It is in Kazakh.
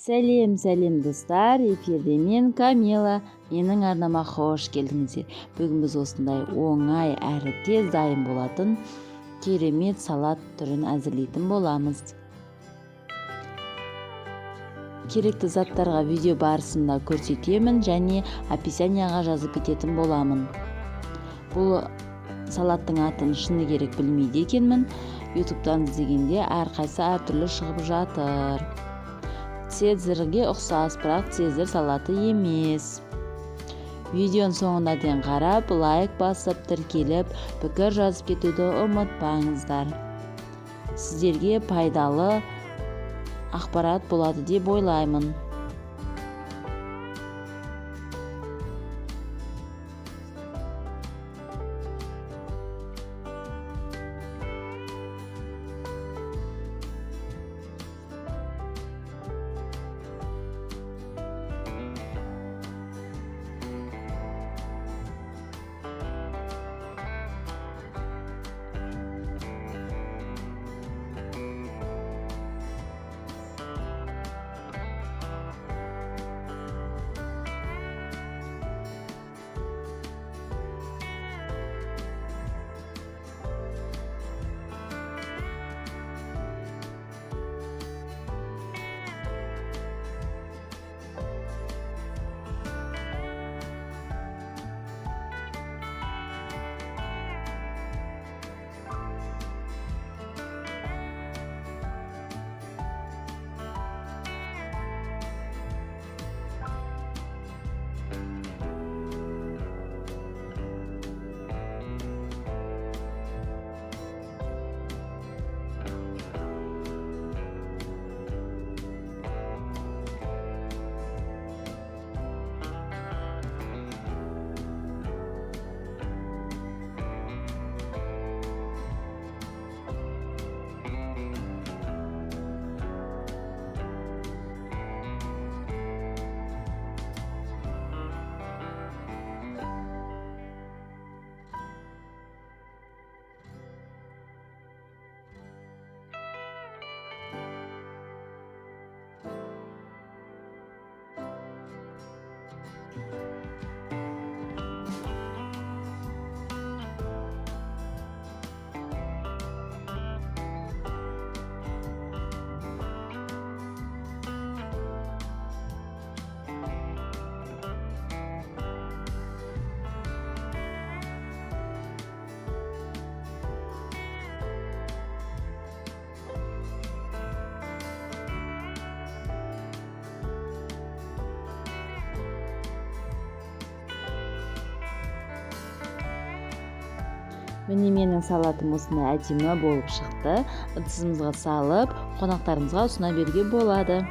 Сәлем достар, эфирде мен Камила. Менің арнама қош келдіңіздер. Бүгін біз осындай оңай әрі тез дайын болатын керемет салат түрін әзірлейтін боламыз. Керекті заттарға видео барысында көрсетемін және описанияға жазып кететін боламын. Бұл салаттың атын шыны керек білмейді екенмін. ютубтан іздегенде әрқайсы әртүрлі шығып жатыр. Цезарьге ұқсас, бірақ цезарь салаты емес. Видеоның соңына дейін қарап, лайк басып, тіркеліп, пікір жазып кетуді ұмытпаңыздар. Сіздерге пайдалы ақпарат болады деп ойлаймын. Міне менің салатым осындай әдемі болып шықты. Ыдысымызға салып, қонақтарымызға ұсына беруге болады.